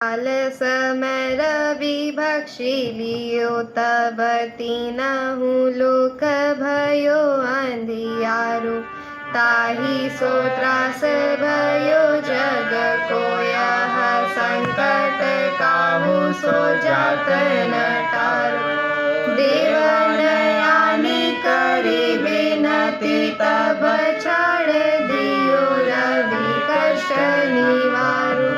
काल समय रवि भक्षी लियो तब तीनहु लोक भयो अंधियारो। ताहि सो त्रास भयो जग को यह संकट काहू सो जात न टारो। देवदयानि करी बिनती तब छाड़ दियो रवि कष्ट निवारो।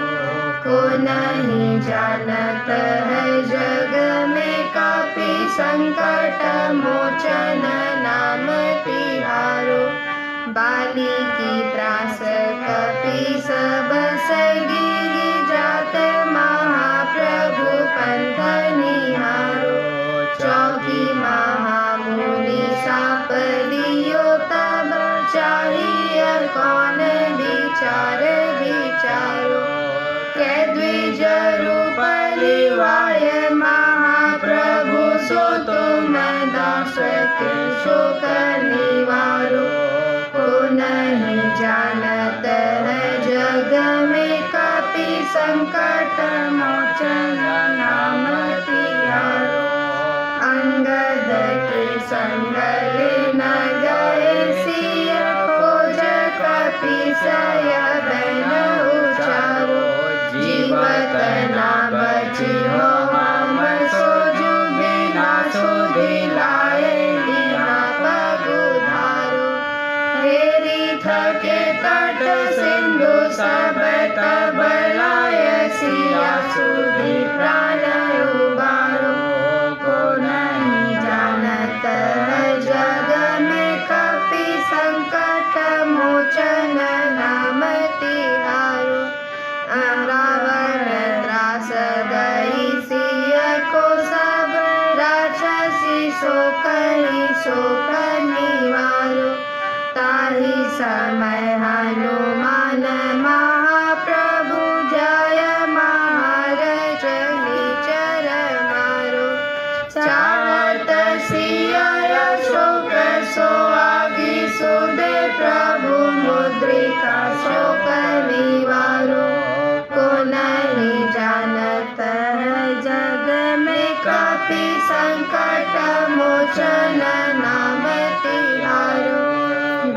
को नहीं जानत है जग में कापी संकट मोचन नाम तिहारो। बाली की त्रास कपि सब सगी जात महाप्रभु पंथ निहारो। चौकी महामुनि साप लियो तब चाहिए कौन विचार विचारो। द्विज रूप लिवाय महाप्रभु सो तुम दास के शोक निवारो। को नहीं जानत है जग में कपि संकट मोचन नाम तिहारो। अंगद के संग न गए सिय खोज कपि सय बन उचारो। जीवत ना बची हो हम सोजु बिना सुधिलाए बिना पगुधारो। हेरी थके तट सिंधु सब तब लाय सिया सुधि प्राण उबारो। को नहीं जानत है जग में कपि संकट मोचन नाम तिहारो। रावण त्रास गई सिय को सब राक्षसी शोक ही शोक निवारो। ताहि समय हनुमान महाप्रभु जय महारज निचर मारो। चाहत सिय शोक सो आगी सुदे प्रभु मुद्रिका शोक निवारो। को नहीं जानत है जग में कपि संकट मोचन नाम तिहारो।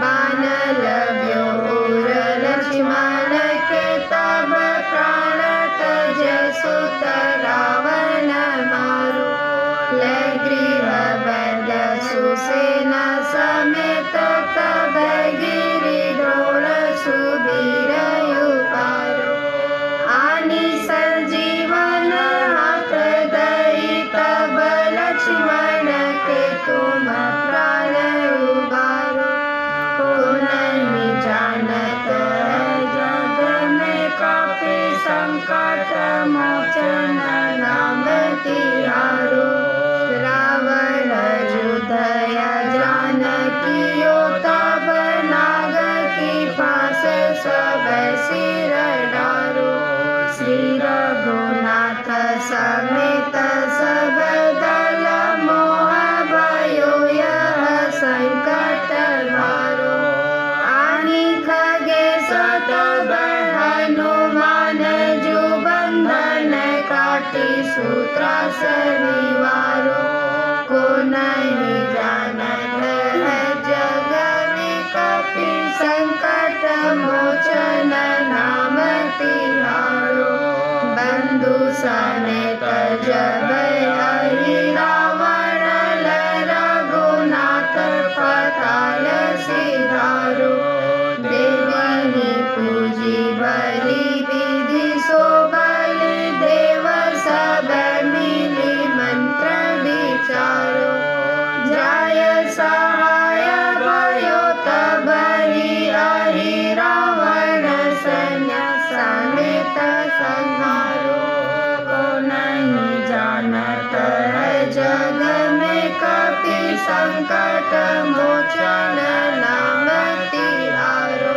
बान लव्यो उर लक्ष्मण के तब प्राण तज सुत रावण मारो। ले गृह बंद सुसेना समेत तब गिरि द्रोण सुबीर उपारो। आनि संजीवन हाथ दई तब लक्ष्मण के तुम प्राण उबारो। को नहीं जानत है जग में कपि संकट मोचन नाम तिहारो। रावण युद्धया जानकियो तब नाग की फांस सब सिर डारो। श्री रघुनाथ समेत सब दल मोह भयो यह संकट भारो। आनि खगेश तब हनुमान जो बंधन काटी सूत्रास निवारो। को नहीं जानत है जग में कपि संकट मोचन नाम तिहारो। बंधु समेत जब हरि रावण रघुनाथ पताल सिधारो। देवहि पूजी बलि विधि सो बलि देव सब मिली मंत्र विचारो। जाय सहाय भयो तब ही अहि रावण सैन्य समेत संहारो। को नहीं जानत है जग में कपि संकट मोचन नाम तिहारो।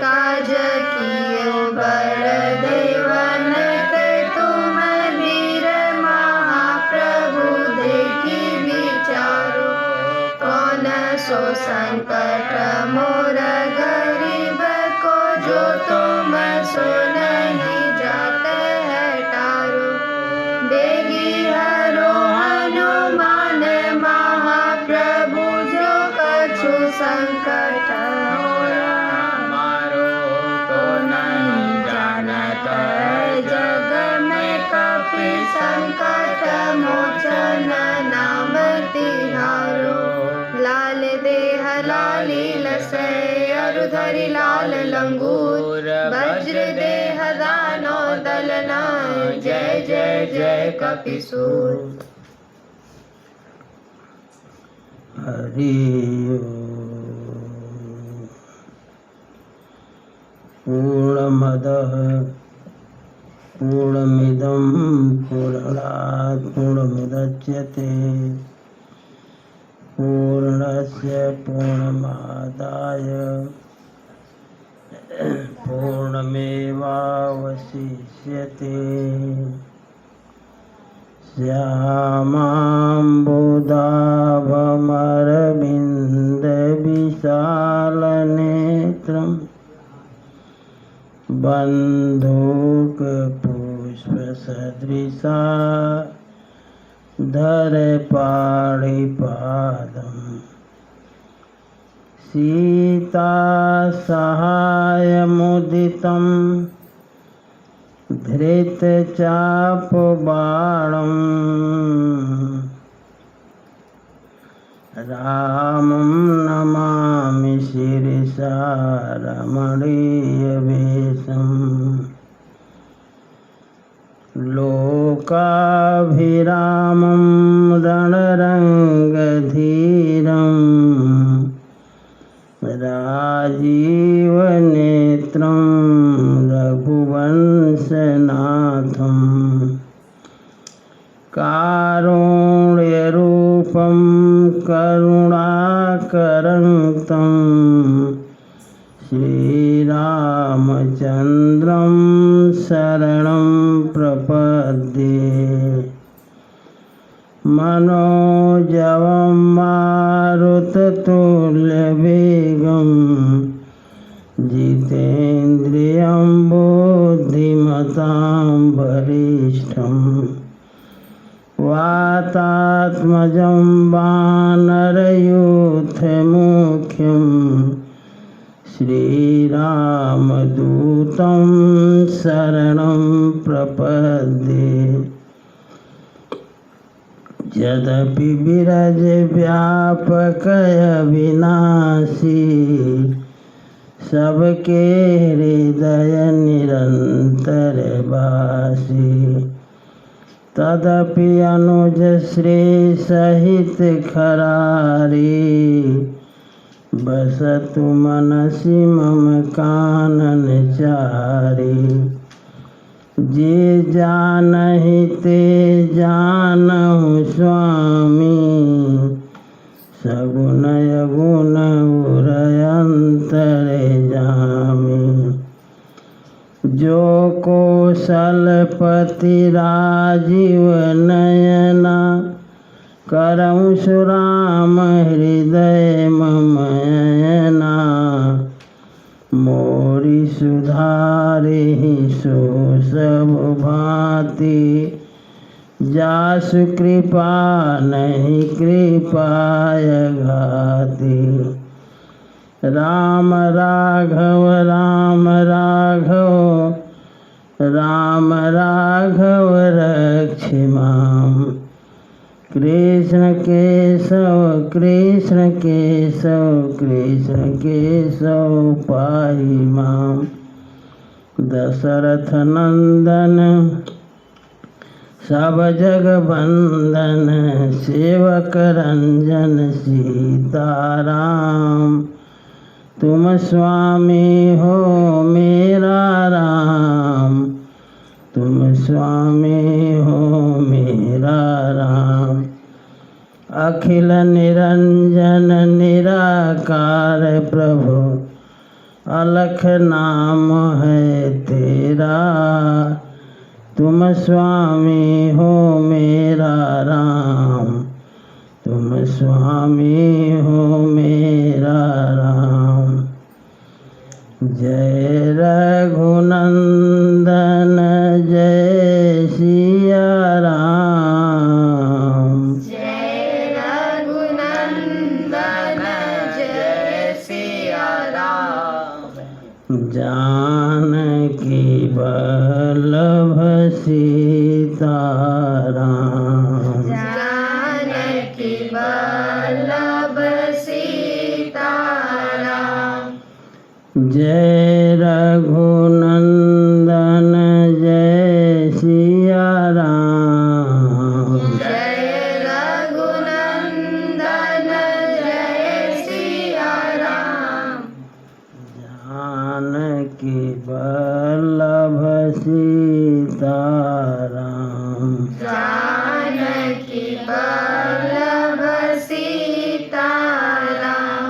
काज कियो बड़ देवन के तुम वीर महाप्रभु देखी विचारो। कौन सो संकट मोर गरीब को जो तुम सो नहीं जात है हरिलाल लंगूर वज्र देह दानो दलना जय जय जय कपिसूर। हरि पूर्णमदः पूर्णमिदं पूर्णात् पूर्णमुदच्यते पूर्णस्य पूर्णमादाय पूर्णमेवावशिष्यते। श्यामाम्बुदाभमरविन्दविशालनेत्रं बन्धूकपुष्पसदृशा धरपाणिपादम् सीतासहायमुदितं धृतचापबाणं रामं नमामि शिरसा रमणीयवेषम्। लोकाभिरामं रणरङ्गधीरं राजीवनेत्रं रघुवंशनाथं कारुण्यरूपं करुणाकरं तं श्रीरामचन्द्रं शरणं प्रपद्ये। मनोजवं मारुततुल्यवेगं जितेन्द्रियं बुद्धिमतां वरिष्ठं वातात्मजं वानरयूथमुख्यं श्रीरामदूतं शरणं प्रपद्ये। यद्यपि विरजव्यापकयविनाशी सबके हृदय निरन्तरवासी तदपि अनुजश्री सहित खरारी बसतु मनसि मम काननचारी। जे जानहि ते जानहु स्वामी सगुण अगुण उरयंतर्यामी। जो कौशलपति राजीव नयना करहु सुराम हृदय ममयना। मोरी सुधारे सो सब भांति जासु कृपा नहीं कृपाय घाति। राम राघव राम राघव राम राघव रक्ष माम। कृष्ण केशव कृष्ण केशव कृष्ण केशव पाहि माम। दशरथ नंदन सब जग बंदन सेवक रंजन सीताराम। तुम स्वामी हो मेरा राम तुम स्वामी हो मेरा राम। अखिल निरंजन निराकार प्रभु अलख नाम है तेरा। तुम स्वामी हो मेरा राम तुम स्वामी हो मेरा राम। जय रघुनंदन जय सिया राम। जय रघुनंदन जय सिया राम। जानकी वल्लभ सीताराम। जानकी वल्लभ सीताराम। जय रघुनंदन जय सिया राम। जय रघुनंदन जय सिया राम। जानकी वल्लभ सीताराम। जानकी वल्लभ सीताराम।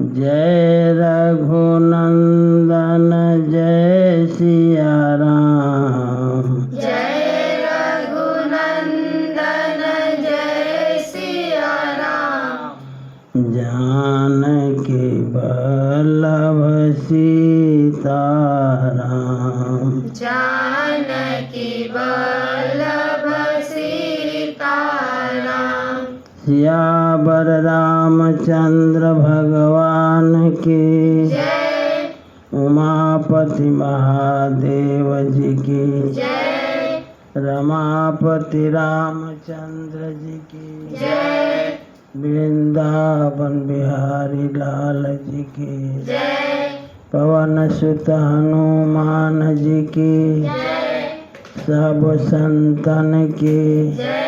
जय रघुनंदन जय सिया राम। जय रघुनंदन जय सिया राम। जानकी वल्लभ सीताराम। जानकी वल्लभ सीताराम। सियावर रामचंद्र भगवान की जय। उमापति महादेव जी की जय। रमापति रामचंद्र जी की जय। वृंदावन बिहारी लाल जी की जय। पवन सुत हनुमान जी की जय। सब संतन की जय।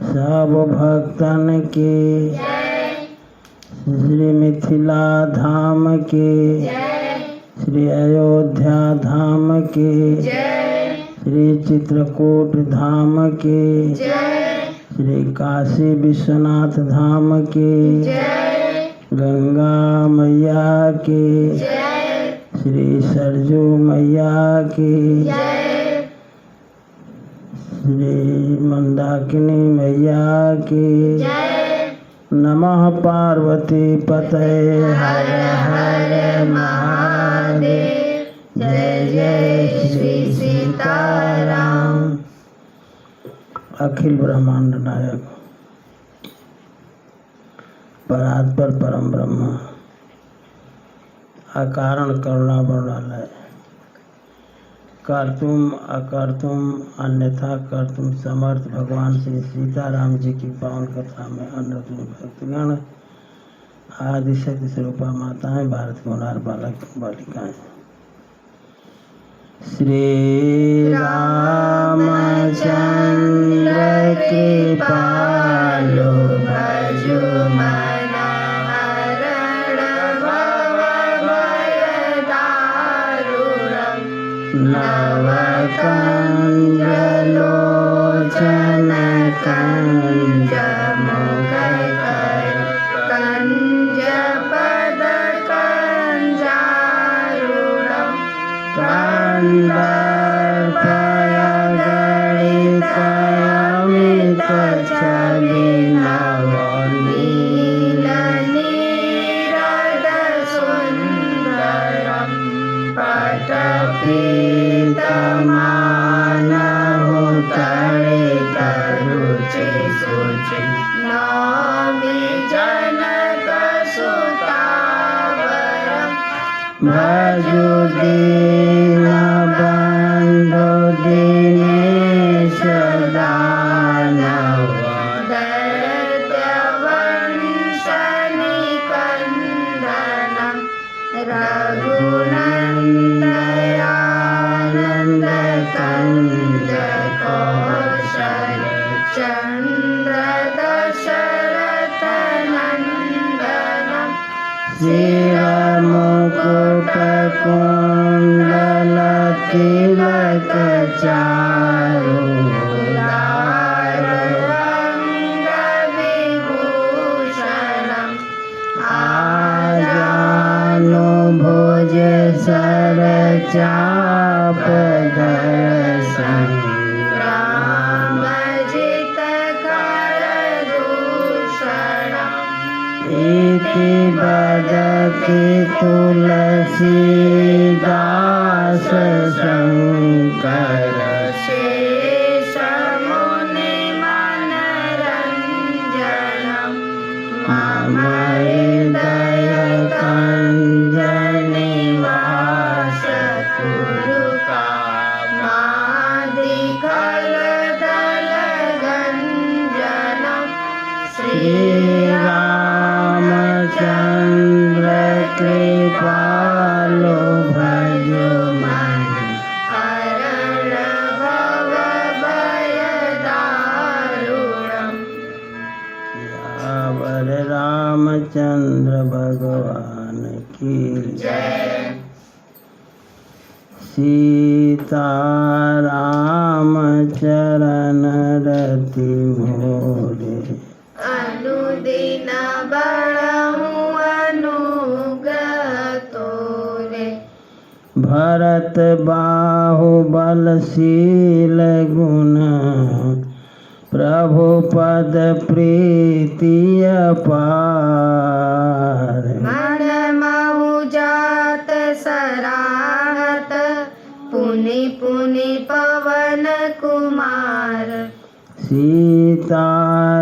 सब भक्तन की जय। श्री मिथिला धाम की जय। श्री अयोध्या धाम की जय। श्री चित्रकूट धाम की जय। श्री काशी विश्वनाथ धाम की जय। गंगा मैया की जय। श्री सरजू मैया की जय। श्री मंदाकिनी मैया की जय। नमः पार्वती पतये हर हर महादेव। जय जय श्री सीताराम। अखिल ब्रह्मांड नायक परात्पर परम ब्रह्म अकारण करुणा वर्णालय कर्तुम अकर्तुम अन्यथा कर्तुम समर्थ भगवान श्री सीताराम जी की पावन कथा में अनुरूप भक्तगण आदि शक्ति स्वरूपा माताएं भारत के होनार बालक बालिकाएं श्री रामचंद्र कृपालु भजु मन हरण भव भय दारुणम्। नव कंज लोचन कंज मुख कर कंज पद कंजारुणम्। कंदर्पय गणित अमित छवि नव नील नीरद सुंदरम्। पटपीतमानहु तड़ित रुचि सुचि नौमि जनक सुतावरम्। भजु दीन बंधु दीनेश दानव दैत्यवंशनिकन्दनम्। रघुनन्दयानन्द कंद कौशल चन्द्र दशरथ नन्दनम्। शिरमुकुट कुण्डल तिलक चारु विभूषणम्। आजानुभुज सर चाप दर्शन रामजित करदूषणम्। इति बदति तुलसीदास शंकर शेषमुनिमनरञ्जनम्। मम हृदय निवास कुरुकामादिखलदलगञ्जनम्। श्री रामचंद्र कृपालु रामचंद्र भगवान की जय। सीता राम चरण रति मोरे अनुदिन बड़हु अनुग्रह तोरे। भरत बाहुबलशील गुण प्रभु पद प्रीति अपार। मन महु जात सराहत पुनि पुनि पवन कुमार। सीता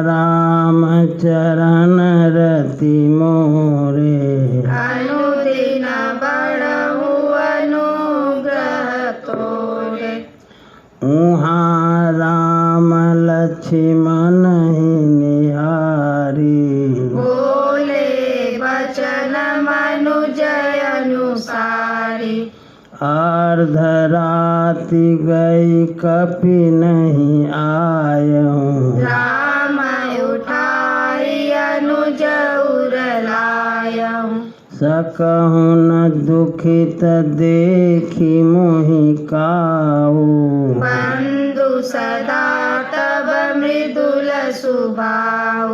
राम चरण रति मोरे अनुदिन बड़हु अनुग्रह तोरे। उहाँ राम लक्ष्मण निहारी बोले वचन मनुज अनुसारी। अर्धराति गई कपि नहीं आयऊँ। राम उठाई अनुज उर लायऊँ। सकहु न दुखित देखी मोहि काऊ। बंधु सदा तब मृदुल सुभाऊ।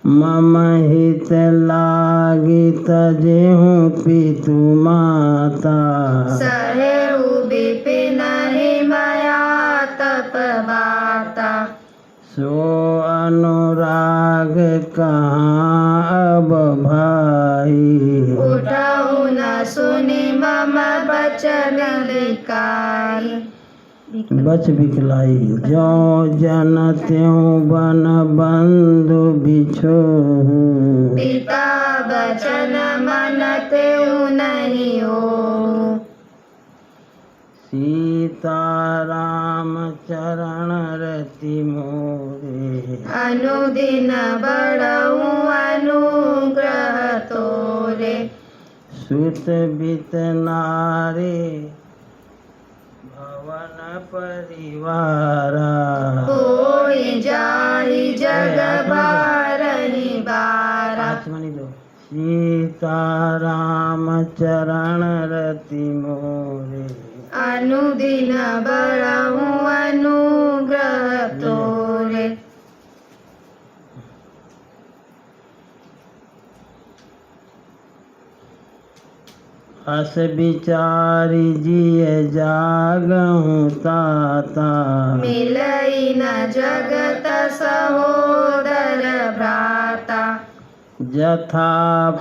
मम हित लागी तजेहु पितु माता। सहेउ विपिन हिमया तप बाता। सो अनुराग कहाँ अब भाई। उठऊ न सुनि मम बचन लिकाई। बच बिकलाई जो जन त्यों बन बंधु बिछोहु। पिता बचन मन तेउ नहीं हो। सीता राम चरण रति मोरे अनुदिन बड़हु अनुग्रह तोरे। सुत बित नारी भवन परिवारा। कोई जाहि जग बारहि बारा। सीता राम चरण रति मोरे अनुदिन बड़हु अनुग्रह तोरे। अस विचारी जिय जागहु ताता। मिलई न जगत सहोदर भ्राता। जथा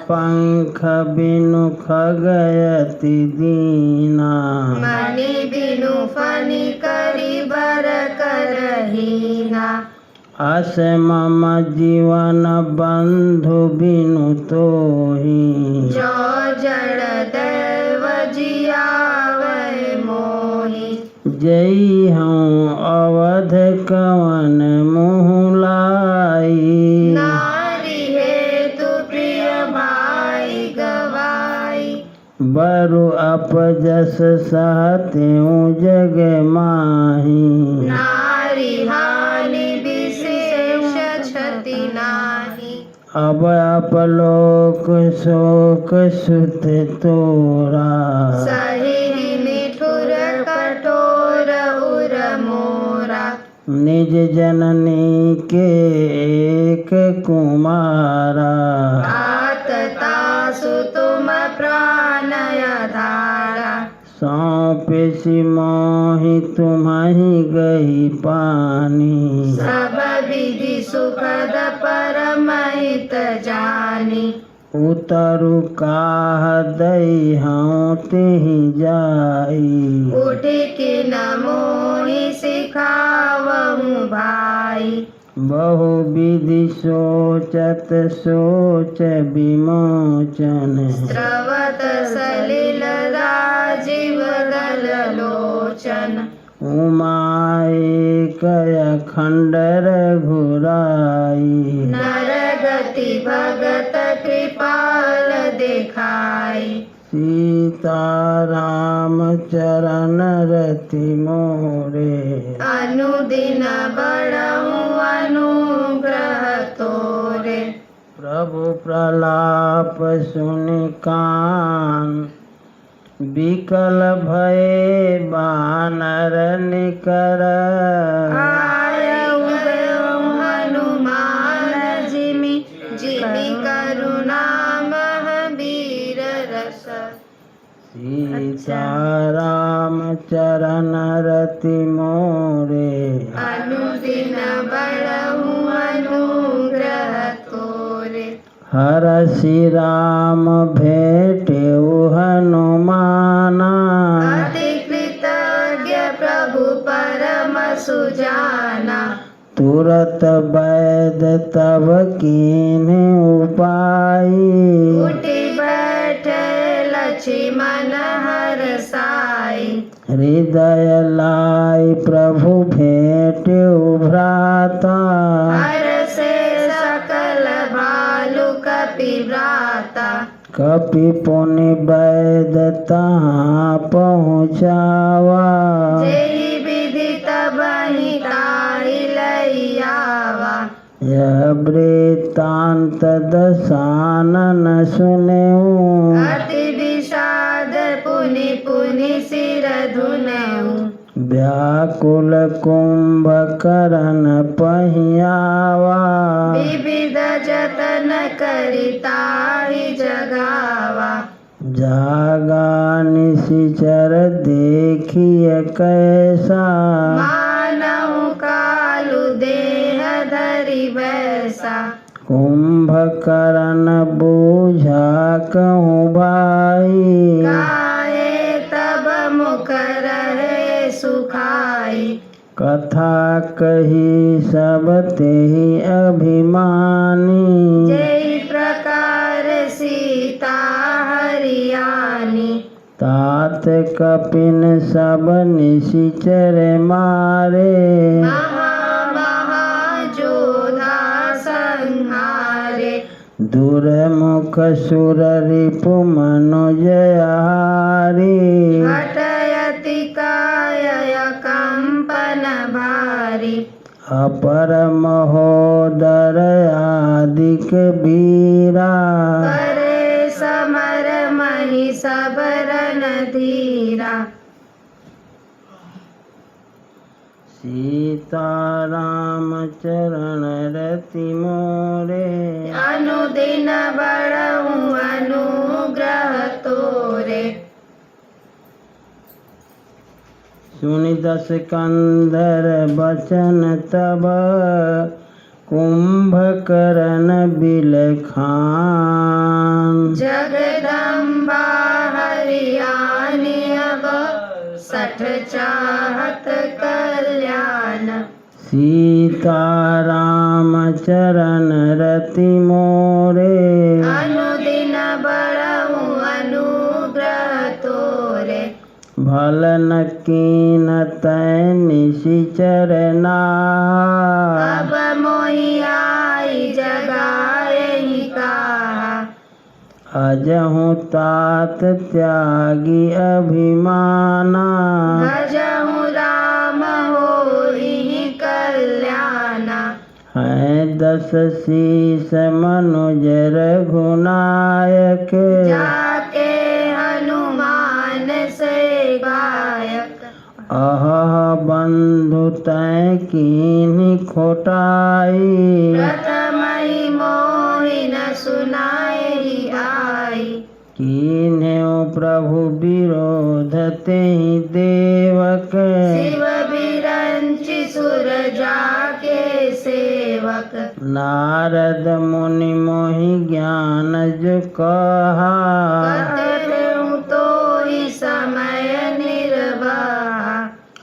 पंख बिनु खगयति दीना। मणि बिनु फणि करि बर करहीना। अस मम जीवन बंधु बिनु तोहि। जो जड़ दैव जियावै मोहि। जई हूँ अवध कवन मुँह लाई। नारी हेतु प्रिय भाई गवाई। बरु अपजस सहतेऊ जग माही। नारी हानि विशेष क्षति नाही। अब अपलोक शोक सुत तोरा। सही निठुर कठोर उर मोरा। निज जननी के एक कुमारा। आततासु तुम प्राणय धारा। सौंपेसी मोहि तुम्हि गई पानी। सब विधि सुखद परमहित जानी। उतरु काह दई हूँ तिहि जाई। उठि किन मोहि सिखावहु भाई। बहु विधि सोचत सोच विमोचन। स्रवत सलिल राजीव दल लोचन। उमाए कय खंडर घुराई। नरगति भगत कृपाल देखाई। सीता राम चरण रति मोरे अनुदिन बड़हु अनुग्रह तोरे। प्रभु प्रलाप सुनि कान विकल भये बानर निकर हनुमान जिमि करुणा महावीर रस सीता राम चरण रति मोरे अनुदिन बड़हु अनुग्रह तोरे हरषि राम भेटेउ हनुमाना अति कृतज्ञ प्रभु परम सुजाना तुरत वैद तब कीन्ह उपाई उठि बैठे लक्ष्मण हरसाई हृदय लाई प्रभु भेटेउ भ्राता हरषे सकल भालु कपि भ्राता कपि पुनि वैद तहाँ पहुँचावा जेहि विधि तबहि ताहि लई आवा यह वृत्तांत दशानन सुनेऊ अति विषाद पुनि पुनि सिर धुनेऊ व्याकुल कुंभकर्ण पहियावा विविध जतन करि ताहि जगावा जागा निशिचर देखिय कैसा मानहु कालु देह धरि वैसा कुंभकर्ण बूझा कहूँ भाई काहे तब मुख रहे सुखाई कथा कही सब तेहि अभिमानी जेहि प्रकार सीता हरियाणी तात कपिन सब निशिचर मारे जोधा संहारे दुर्मुख सुर रिपु मनुज हारी घटयति कायय कंपन भारी अपर महोदर आदिक वीरा करे समर महि सब रन धीरा सीता राम चरण रति मोरे अनुदिन बड़हु अनुग्रह तोरे सुनि दस कंधर बचन तब कुंभकर्ण बिलखान जगदम्बा हरियाणी अब सठ चाहत कल्याण सीता राम चरण रति मोरे अनुदिन बड़हु अनुग्रह तोरे भल न कीन तै निशिचर अब मोहि आई जगाए कहा अजहु तात त्यागी अभिमाना भजहु राम होहि कल्याणा है दस शीस मनुज रघुनायक जाके हनुमान से गायक अह बंधु तै कीन्हि खोटाई प्रथम ही मोहि न सुनाई आई कीन्ह्यो प्रभु विरोध तेहि देवक शिव बिरंचि सुर जाके सेवक नारद मुनि मोहि ज्ञान जो कहा कहूँ तो ही समय निर्वाहा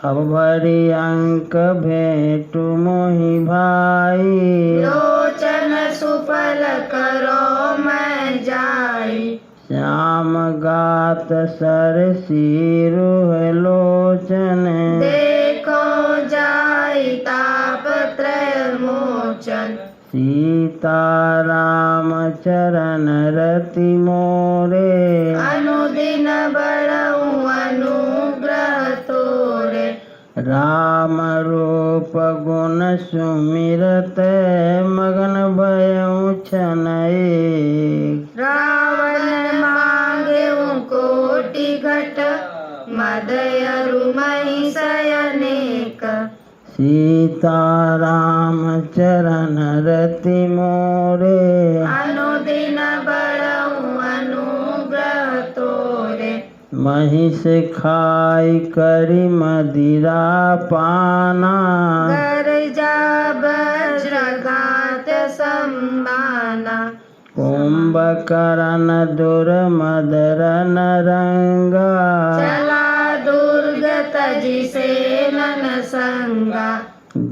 अब भरी अंक भेटु मोहि भाई लोचन सुफल करो मैं जाई श्याम गात सर सिरु लोचन देखो जाई तापत्रय मोचन सीता राम चरण रति मोरे अनुदिन बड़हु अनुग्रह तोरे राम रो रूप गुण सुमिरत मगन भयउ छन एक। रावण मांगे कोटि घट मदयरु महिषय अनेक। सीताराम चरण रति मोरे अनुदिन बड़ऊ अनुग्रह तोरे। महिष खाई करी मदिरा पाना गर्जा वज्रघात सम्माना। कुंभकर्ण दुर्मदर नरंगा चला दुर्ग तजि सेनन संगा।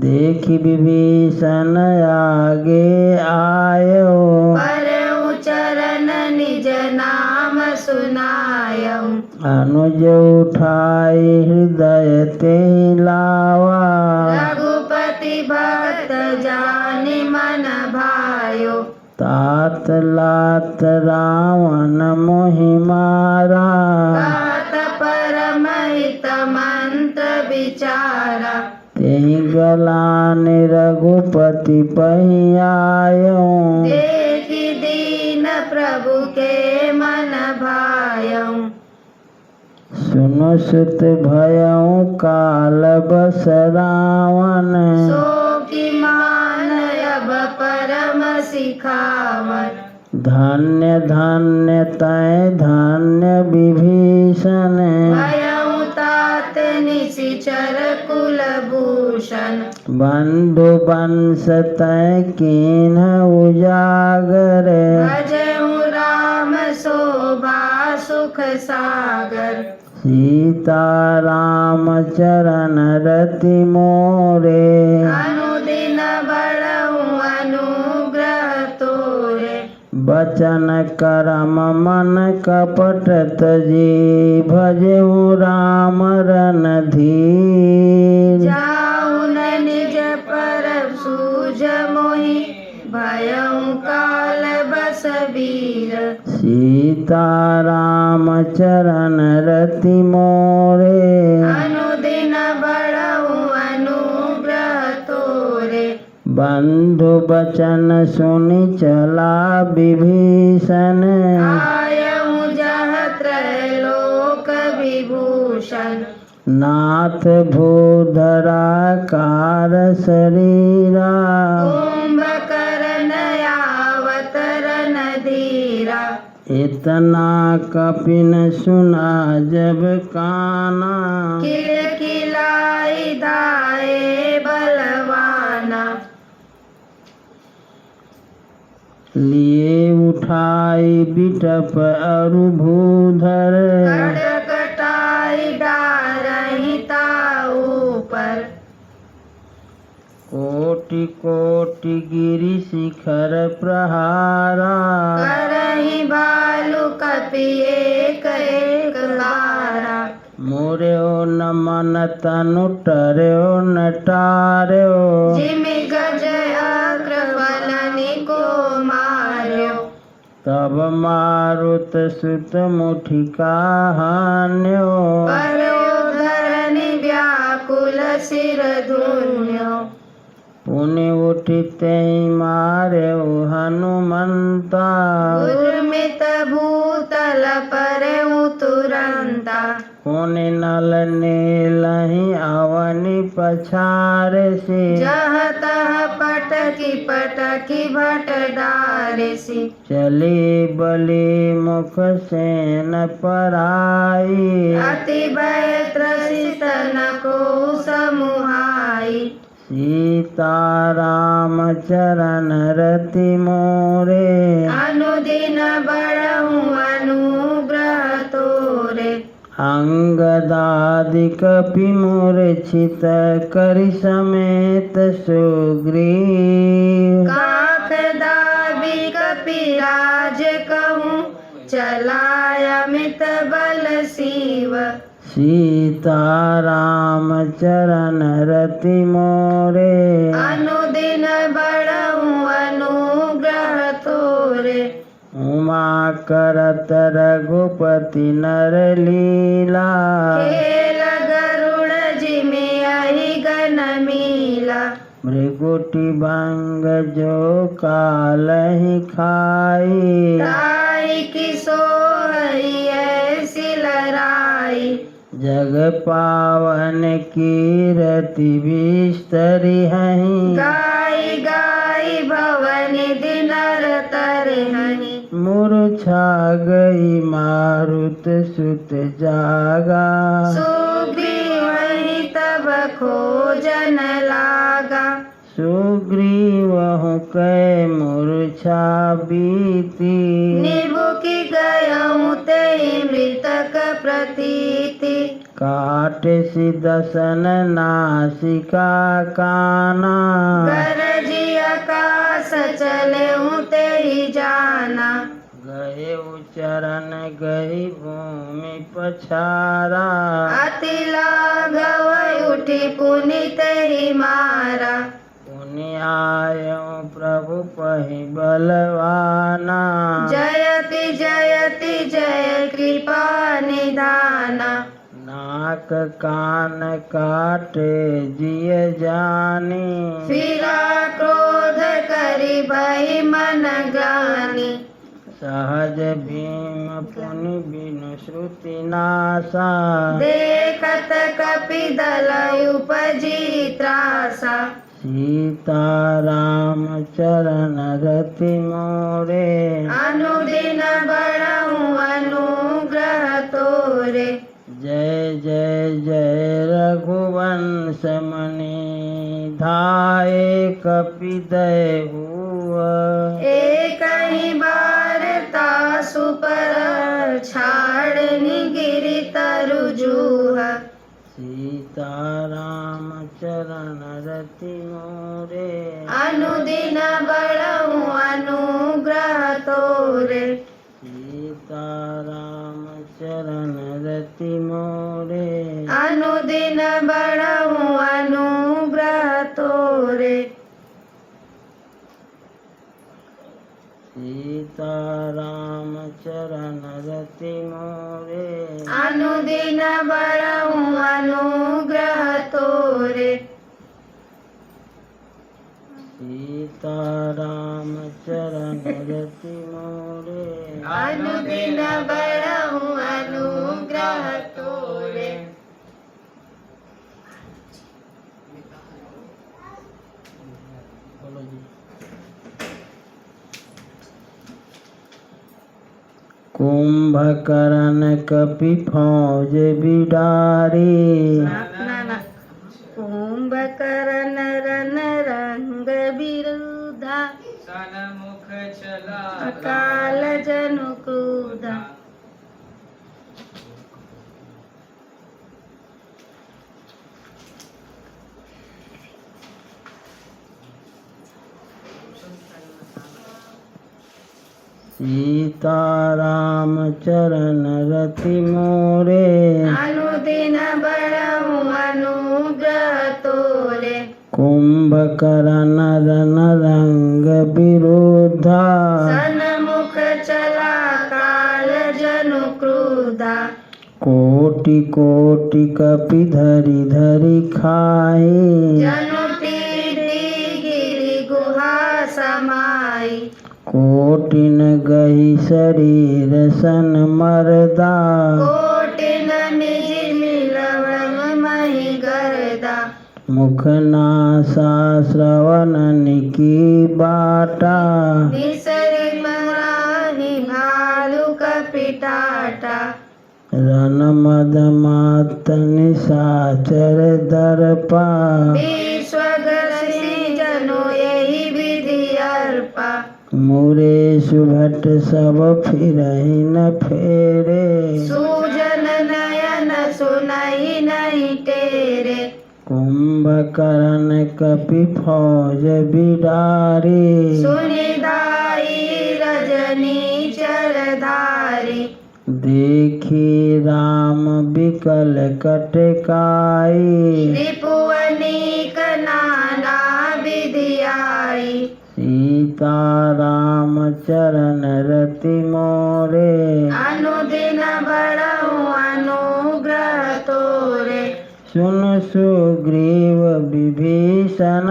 देखि विभीषण आगे आयो परउ चरण निज नाम सुनायऊ। अनुज उठाई हृदय ते लावा रघुपति भक्त जानि मन भायो। तात लात रावण मोहि मारा कहत परम हित मंत्र विचारा। तेहि गलानि रघुपति पहियायो देखि दीन प्रभु के मन भायऊ। सुनो सुत भयउ काल बस रावण सो कि मान अब परम सिखावन। धन्य धन्य तय धन्य विभीषण भयउ तात निशिचर कुलभूषण। बंधु बंश तय कीन्ह उजागर भजऊ राम शोभा सुख सागर। सीताराम चरण रति मोरे अनुदिन बड़ऊ अनुग्रह तोरे। बचन करम मन कपट तजी भजऊ राम रणधीर जाऊन निज पर सूझ मोहि भयऊ काल बस वीर। सीताराम चरण रति मोरे अनुदिन बड़ऊ अनुग्रह तोरे। बंधु बचन सुनि चला विभीषण आयऊ जह त्रैलोक विभूषण। नाथ भूधरा कार शरीरा कुंभकर्ण आवत रणधीरा। इतना कपिन सुना जब काना किलकिलाई दाए बलवाना। लिए उठाई बिटप अरु भूधर कटकटाई डारहि ताऊ पर। कोटि कोटि गिरि शिखर प्रहारा करहि भालु कपि एक एक लारा। मोर्यो न मन तनु टर्यो न टार्यो जिमि गज अग्रवलनि को मार्यो। तब मारुत सुत मुठिका हान्यो परोधरनि व्याकुल सिर धुन्यो। पुनि उठिते मार्यो हनुमंता उर्मित भूतल परउ तुरंता। पुनि नल नीलहि अवनि पछारे से जह तह पटकी पटकी भट डारेसी। चली बलि मुख सेन पराई अति भय त्रसित न को समुहाई। सीताराम चरण रति मोरे अनुदिन बड़ऊ अनुग्रह तोरे। अंगदादि कपि मूर्छित करि समेत सुग्रीव काख दाबी कपिराज कहूँ चलाय अमित बल शिव। सीताराम चरण रति मोरे अनुदिन बड़ऊ अनुग्रह तोरे। उमा करत रघुपति नर लीला खेल गरुड़ जिमि अहि गन मीला। लीला मृगुटी भंग जो कालहि खाई ताई की सोहई ऐसी लड़ाई जग पावन कीरति बिस्तरी हहीं गाई गाई भवनी दिनर तरहनी मूर्छा गई मारुत सुत जागा सुग्रीव तब खोजन लागा सुग्रीवहु कै मूर्छा बीती निबुकी गयऊँ तेहि मृतक प्रतीति काट सी दसन नासिका काना गरजी आकाश चलेऊँ तेहि जाना गए चरण गई भूमि पछारा अति लाघव उठी पुनि तेहि मारा पुनि आयो प्रभु पहि बलवाना जयति जयति जय कृपा निधाना नाक कान काटे जिय जानी फिरा क्रोध करि भई मन ग्लानि सहज भीम पुनि बिनु श्रुति नासा देखत कपि दल उपजी त्रासा सीता राम चरण रति मोरे अनुदिन बड़हु अनुग्रह तोरे जय जय जय रघुवंश मणि धाये कपि दयहुआ एक ही बार तासु पर छाड़नी गिरि तरु जूहा सीता राम चरण रति मोरे अनुदिन बड़हु अनुग्रह तोरे सीता राम चरण रति मोरे अनुदिन बड़हु अनुग्रह तोरे सीता राम चरण रति मोरे अनुदिन बड़हु अनुग्रह तोरे सीता राम चरण रति मोरे अनुदिन बड़हु अनुग्रह तोरे बोलो जी। कुंभकर्ण कपि फौज बिडारी कुंभकर्ण रन रंग बिरुधा सनमुख चला अकाल जनु क्रोधा सीता राम चरण रति मोरे अनुदिन बड़हु अनुग्रह तोरे कुंभकर्ण रन रंग विरोधा सनमुख चला काल जनु क्रोधा कोटि कोटि कपि धरि धरि खाए जनु पीढ़ी गिरि गुहा समाई कोटिन गई शरीर सन मरदा कोटिन निज मिलवं महि गर्दा मुख नासा श्रवणन की बाटा निसरि मराहि भालु कपिटाटा रन मद मात निशाचर दर्पा विश्वग्रसी जनु यही विधि अर्पा मुरे सुभट सब फिरहि न फेरे सूजन नयन सुनहि नहीं तेरे कुंभकर्ण कपि फौज बिडारी सुनिधाई रजनी चरधारी देखी राम बिकल कटकाई रिपुअनीक नाना विधियाई सीता राम चरण रति मोरे अनुदिन बड़हु अनुग्रह तोरे सुन सुग्रीव विभीषण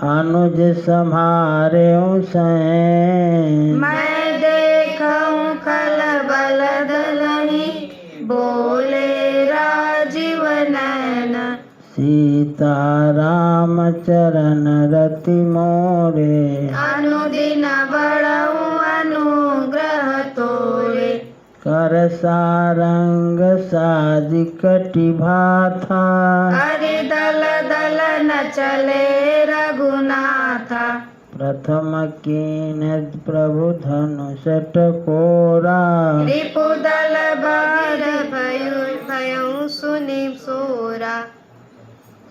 अनुज सम्हारे सैन। मैं देखूं खल बल दलहि बोले राजीव नयन। सीता राम चरण रति मोरे अनुदिन बढ़ऊं अनुग्रह तोरे। कर सारंग सादि कटि भाथा हरि दल दल न चले रघुनाथा। प्रथम कीन प्रभु धनुष टकोरा रिपु दल बार भयउ सुनि सोरा।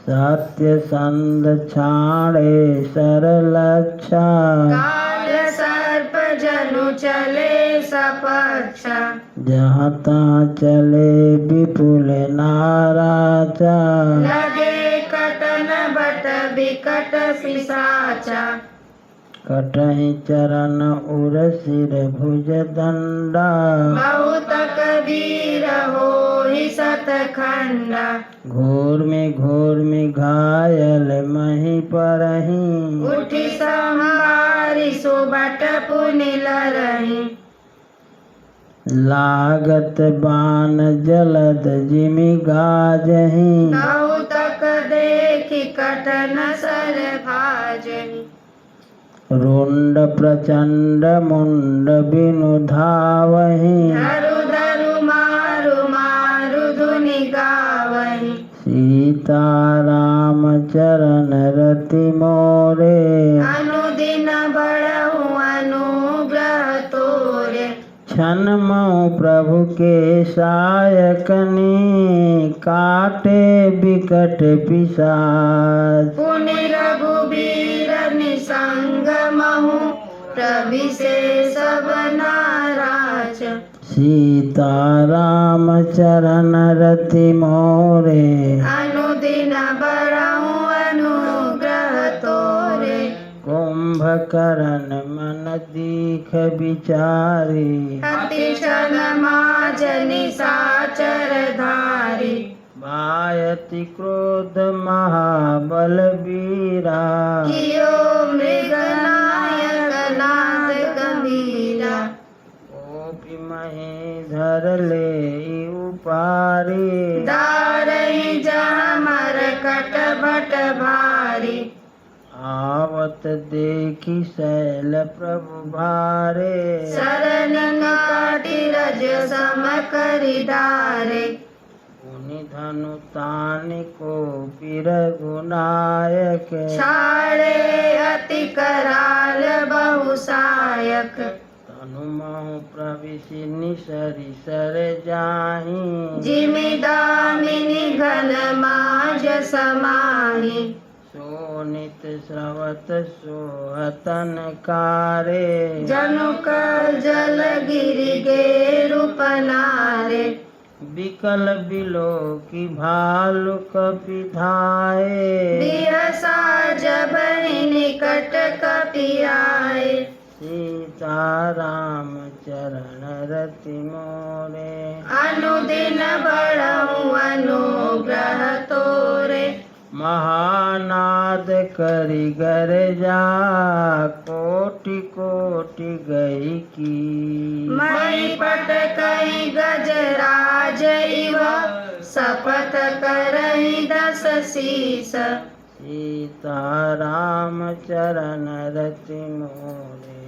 सत्य संद छाड़े सरलक्षा काल सर्प जनु चले सपक्षा। जहाँ तहाँ चले विपुल नाराचा लगे कटन बट बिकट पिशाचा। कटहि चरण उर सिर भुज दंडा बहुत कबीर होहि सतखंडा। घोर में घायल मही परही उठि संहारि सुबट पुनि लरहि। लागत बान जलद जिमि गाजहि कौतक देखि कटन सर भाजहि। रुंड प्रचंड मुंड बिनु धावहि धरु धरु मारु मारु धुनि गावहि। सीता राम चरण रति मोरे अनुदिन बढ़ऊं अनुग्रह तोरे। क्षण मऊ प्रभु के सायकनी काटे बिकट पिशाच पुनि रघुबीर निसंग महु प्रविशेष सब नाराज। सीता राम चरण रति मोरे अनुदिन बढ़ऊं अनुग्रह तोरे। कुंभकर्ण मन दीख विचारी अति क्षण माज निशाचर धारी। भायति क्रोध महाबल वीरा कियो मृग नायक नाद गंभीरा। गोपी महीधर ले उपारी दारहि जहाँ मरकट भट भारी। आवत देखी शैल प्रभु भारे शरण काटि रज सम करि डारे। पुनि धनु तानि को रघुनायक छाड़े अति कराल बहुसायक। तनु महु प्रविशि निसरि सर जाहि जिमि दामिनी घन माज समाहि। सोनित स्रवत सोहतन कारे जनुक जल गिरि गेरु पनारे। बिकल बिलो की भालु कपि धाये बिहसा जबहि निकट कपि आए। सीता राम चरण रति मोरे अनुदिन बढ़ऊं अनुग्रह तोरे। महानाद करि गरजा कोटि कोटि गई की मई पट कहीं गजराज इव शपथ करहि दस शीस। सीता राम चरण रति मोरे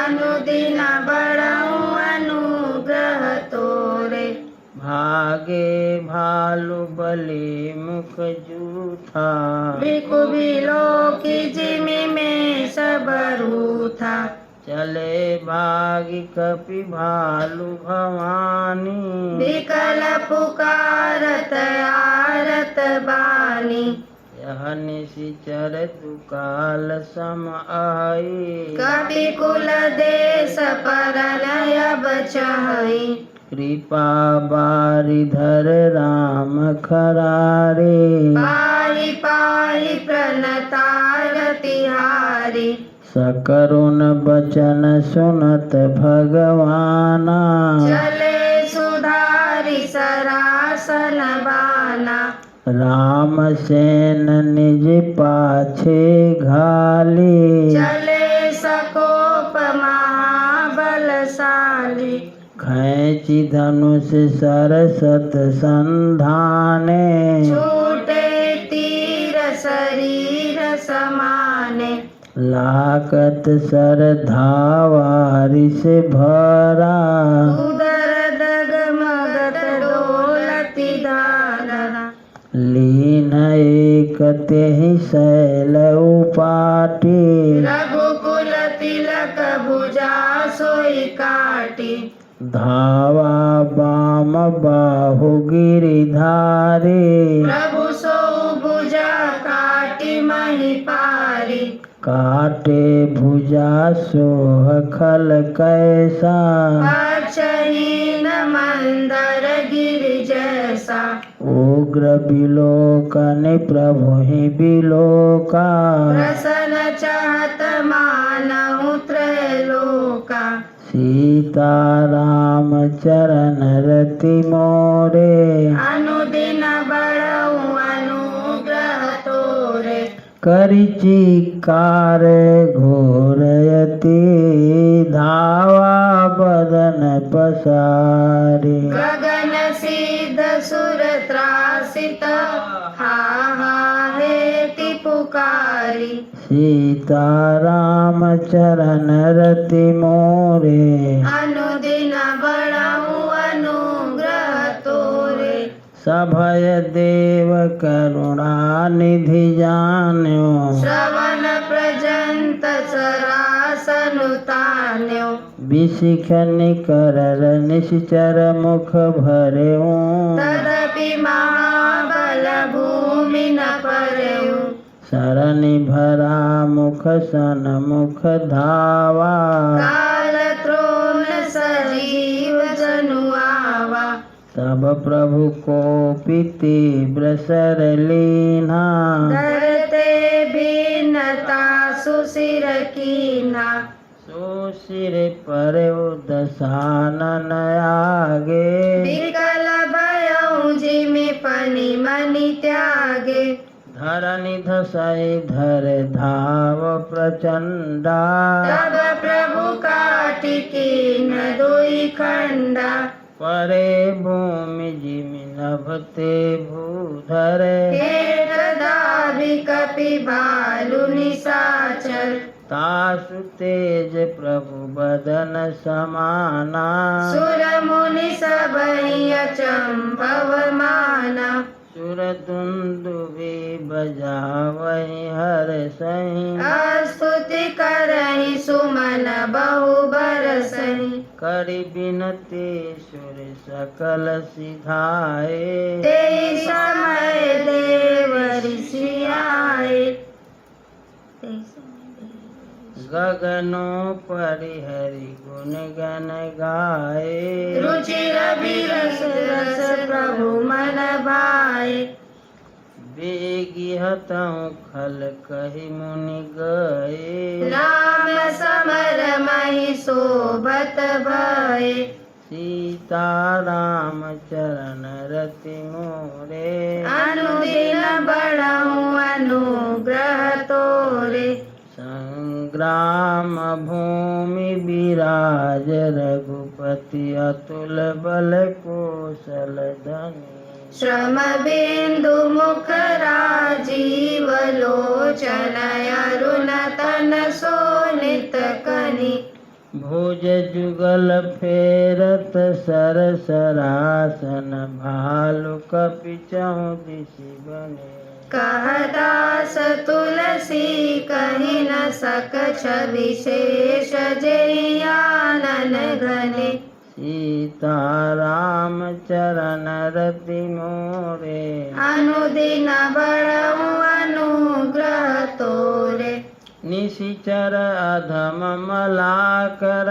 अनुदिन बढ़ऊं अनुग्रह तोरे। भागे भालु बलि मुख जूठा बिकु बिलो की जिमि में सबरू था। चले भागी कपि भालु भवानी विकल पुकारत आरत बानी। यह निशिचर दुकाल सम आई कपि कुल देश परलय बचहि। कृपा बारिधर राम खरारे पाहि पाहि प्रणतार तिहारी। सकरुण बचन सुनत भगवाना चले सुधारि सरा आसन बाना राम सेन निज पाछे घाली चले सकोप महाबलशाली खैची धनुष सरसत संधाने छूटे तीर शरीर समाने लाकत सर धावारिस भरा उदर डगमगत डोलती धारा लीन एक तेहि शैल उपाटी रघुकुल तिलक भुजा सोई काटी धावा बाम बाहु गिरिधारी प्रभु सो भुजा काटी मही पारी काटे भुजा सोह खल कैसा पक्षहीन मंदर गिरि जैसा उग्र बिलोकन प्रभु ही बिलोका प्रसन्न चाहत मानहु त्रैलोका सीता राम चरण रति मोरे अनुदिन बड़ऊ अनुग्रह तोरे करिची कार घोरयति धावा बदन पसारे गगन सिद्ध सुर त्रासित हा हा हेति पुकारी सीता राम चरण रति मोरे अनुदिन बड़ऊ अनुग्रह तोरे सभय देव करुणा निधि जान्यो श्रवण प्रजंत सरासनुतान्यो बिशिख निकर निश्चर मुख भरेऊ तदपि महाबल भूमि न परेऊ सरनि भरा मुख सन मुख धावा काल त्रोण सजीव जनु आवा तब प्रभु को तीव्र सर लीना धरते भिन्नता सुशिर कीना सुशिर पर दशानन आगे विकल भयऊ जिमि पनि मनि त्यागे धरनि धसई धर धाव प्रचंडा तब प्रभु काटि कीन दुई खंडा परे भूमि जिमि नभते भूधर हेठ दाबि कपि भालु निशाचर तासु तेज प्रभु बदन समाना सुर मुनि सबहि अचंभव माना सुर दुंदुभि बजावहि हर सही स्तुति करहि सुमन बहु बरसहि करि बिनती सुर सकल सिधाए तेहि समय देव ऋषि आए गगनो परिहरि गुण गण गाए रुचिर बिरस रस प्रभु मन भाए बेगी हतहु खल कहि मुनि गए राम समर महि शोभत भये सीता राम चरण रति मोरे अनुदिन बड़ऊ अनुग्रह तोरे संग्राम भूमि विराज रघुपति अतुल बल कौशल धनी श्रम बिंदु मुख राजीव लोचन अरुण तन सोनित कनि भुज जुगल फेरत सर सरासन भालु कपि चहु दिशि बने कहदास तुलसी कहि न सक विशेष जय आनन घने सीता राम चरण रति मोरे अनुदिन बड़ऊ अनुग्रह तोरे निशिचर अधम मलाकर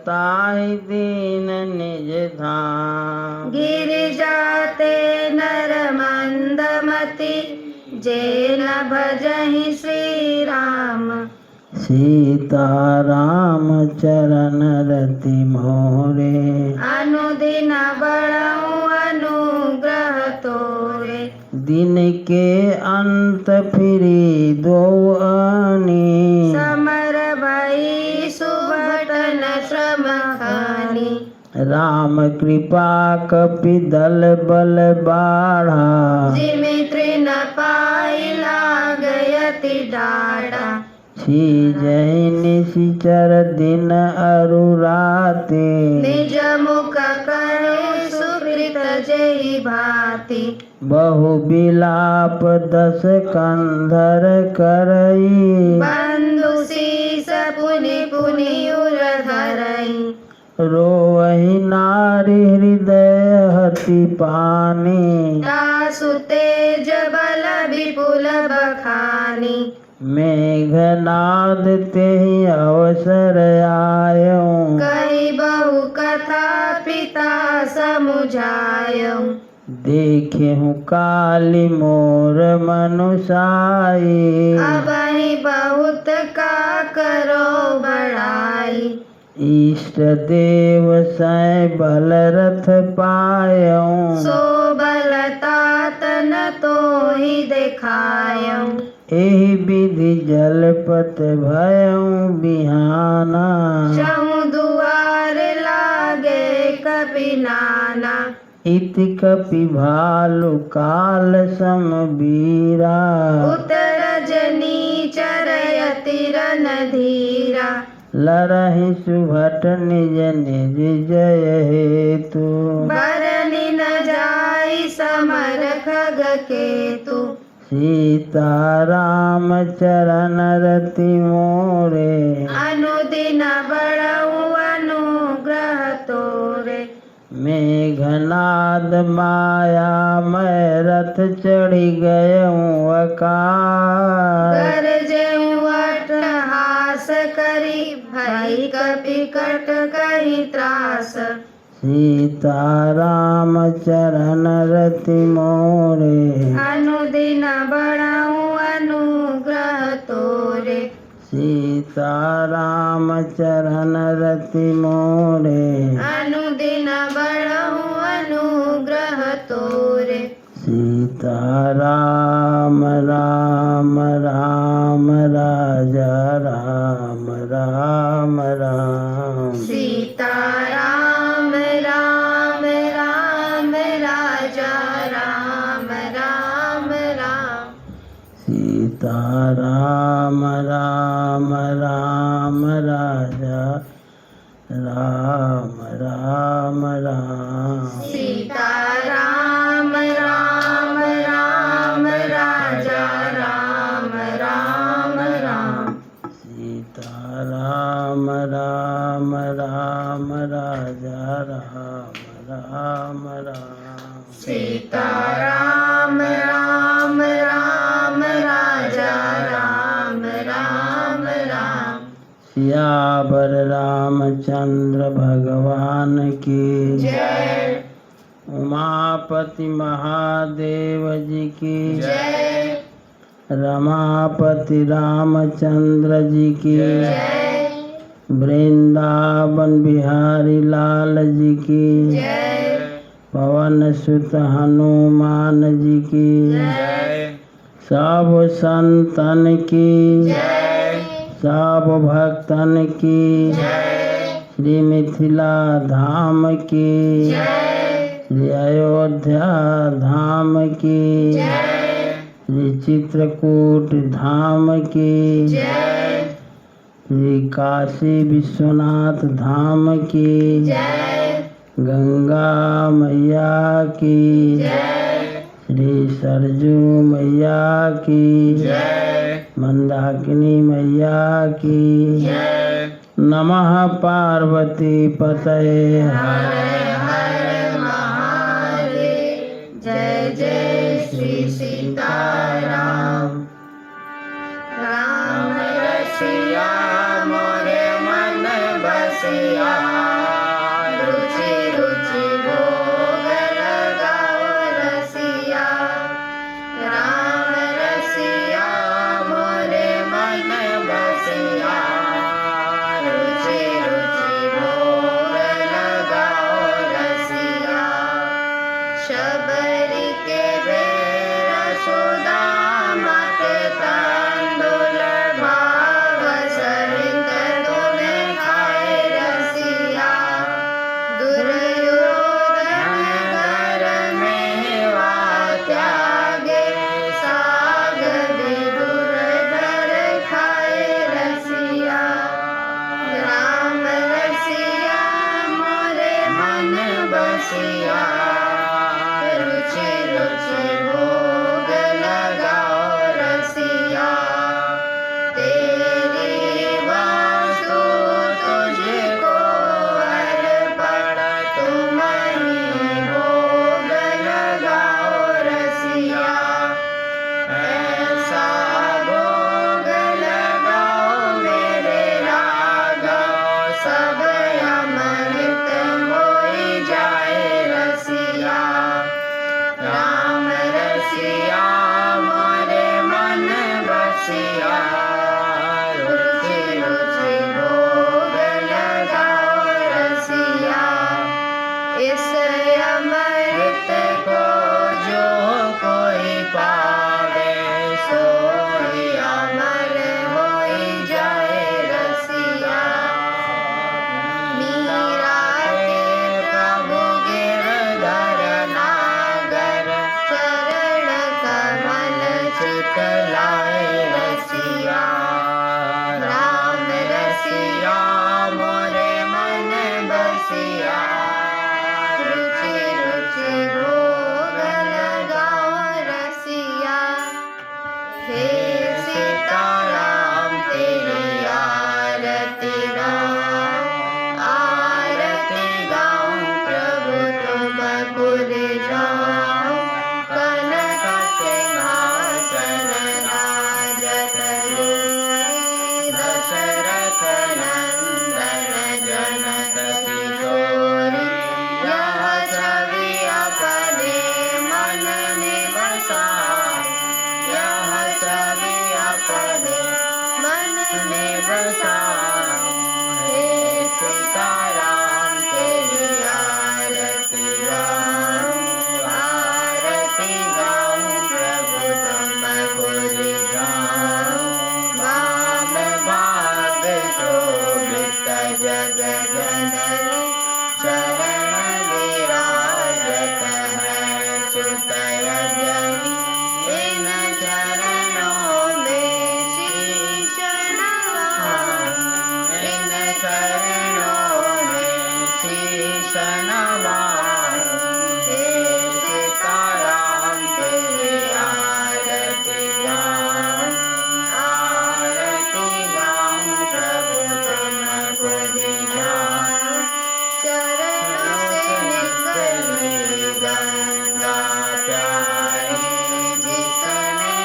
ताहि दीन निज धाम गिरि जाते नर मंदमति जे न भजहि श्री राम सीता राम चरण रति मोरे अनुदिन बड़ऊ अनुग्रह दिन के अंत फिरी दो आनी। समर भई सुभटन श्रम खानी। राम कृपा कपि दल बल बाढ़ा। जिमित्र न पाई लागयति डाढ़ा। जय निशिचर दिन अरु राते। निज मुख करे सुकृत जय भांति। बहु बिलाप दस कंधर करई। बंधु शीस पुनि पुनि उर धरई। रोवहि नारी हृदय हति पानी। दासु तेज बल विपुल बखानी। मेघनाद तेहि अवसर आयऊँ। कही बहु कथा पिता समुझायऊ। देखेहु काली मोर मनुषाई। अबहि बहुत का करो बड़ाई। इष्ट देव सै बल रथ पायऊँ। सो बल तात न तोहि देखायऊ। एहि विधि जलपत भयऊँ बिहाना। चहु दुआर लागे कपि नाना। इति कपि भालु काल सम बीरा। उतर जनी चरयति रन धीरा। लरहि सुभट निज निज जय हेतु। बरनि न जाई समर खग केतु। सीता राम चरण रति मोरे। अनुदिन बड़ऊ अनुग्रह तोरे। मेघनाद माया मैं रथ चढ़ी गयऊँ अकाल। गरजेऊ अट्टहास करी भई कपि कट कहि त्रास। सीता राम चरण रति मोरे। अनुदिन बड़ऊ अनुग्रह तोरे। सीता राम चरण रति मोरे। अनुदिन बड़ऊ अनुग्रह तोरे। सीता राम राम राम राजा राम राम राम। सीता राम राम राम राजा राम राम राम। सीता राम राम राम राजा राम राम राम। सीता राम राम राम राजा राम राम राम। सीता राम राम राम राजा राम राम राम। सीता राम राम राम राजा राम राम राम। सियावर रामचंद्र भगवान की जय। उमापति महादेव जी की जय। रमापति रामचंद्र जी की जय। वृंदावन बिहारी लाल जी की जय। पवन सुत हनुमान जी की जय। सब संतन की जय। सब भक्तन की जय। श्री मिथिला धाम की जय। श्री अयोध्या धाम की जय। श्री चित्रकूट धाम की जय। श्री काशी विश्वनाथ धाम की जय। गंगा मैया की जय। श्री सरजू मैया की जय। मंदाकिनी मैया की जय। नमः पार्वती पतये हर हर महादेव। जय जय श्री सीताराम। राम रसिया मोरे मन बसिया। रुचि रुचि भोग लगाओ रसिया। राम रसिया मोरे मन बसिया। रुचि रुचि भोग लगाओ रसिया। शबरी के बेरा में बसाऊं। हे सीताराम तेरी आरती गाऊं, आरती गाऊं प्रभु तुमको रिझाऊं। वाम भाग शोभित जग जननी, चरण विराजत है सुत अंजनी। इन चरणों में शीश नवाऊं, इन चरणों में शीश नवाऊं। हे सीताराम तेरी आरती गाऊं, आरती गाऊं प्रभु तुमको रिझाऊं। चरणों से निकली गंगा प्यारी, जिसने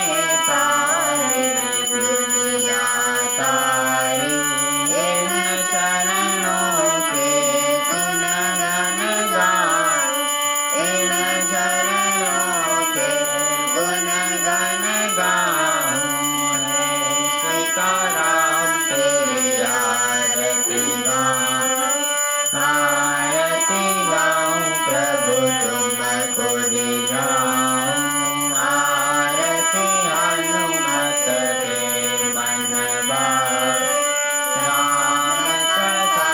सारी दुनिया तारी। इन चरणों के गुणगान गाऊं, इन चरणों के गुणगान गाऊं। हे सीताराम तेरी आरती गाऊं, आरती गाऊं प्रभु तुमको रिझाऊं। आरती हनुमत के मन भाए, राम कथा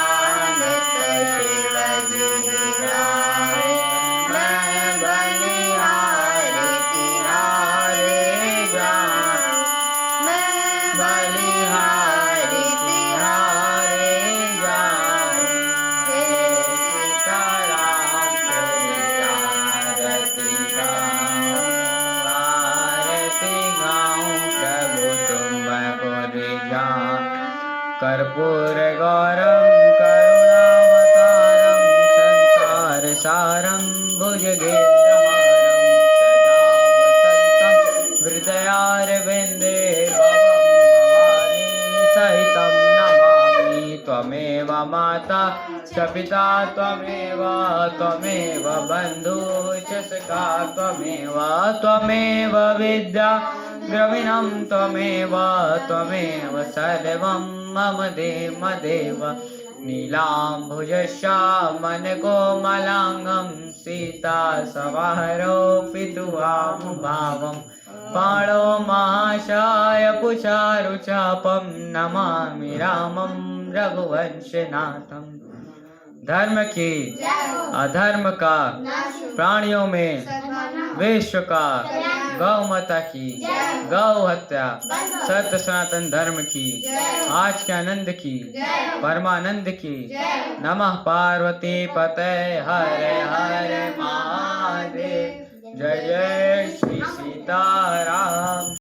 नित शिव जी गाए। मैं बलिहारी तिहारे जाऊं, मैं बलिहारी तिहारे जाऊं। हे सीताराम तेरी आरती गाऊं, आरती गाऊं प्रभु तुमको रिझाऊं। कर्पूर गौरम करुणावतारम, संसार सारम भुजगेन्द्रहारम। सदा वसन्तं हृदयारविन्दे भवं भवानी सहितं नमामि। त्वमेव माता च पिता त्वमेव, त्वमेव बन्धु च सखा त्वमेव, त्वमेव विद्या द्रविणं त्वमेव, त्वमेव सर्वं मम देव। नीलाम्भुजश्यामलकोमलाङ्गं, सीता समारोपितुवामुभावं। बाणो महाशाय पुचारुचापं, नमामि रामं रघुवंशनाथं। धर्म की अधर्म का प्राणियों में विश्व का, गौ माता की, गौ हत्या, सत्य सनातन धर्म की, आज के आनंद की, परमानंद की। नमः पार्वती पते हरे हरे महादेव। जय जय श्री सीताराम।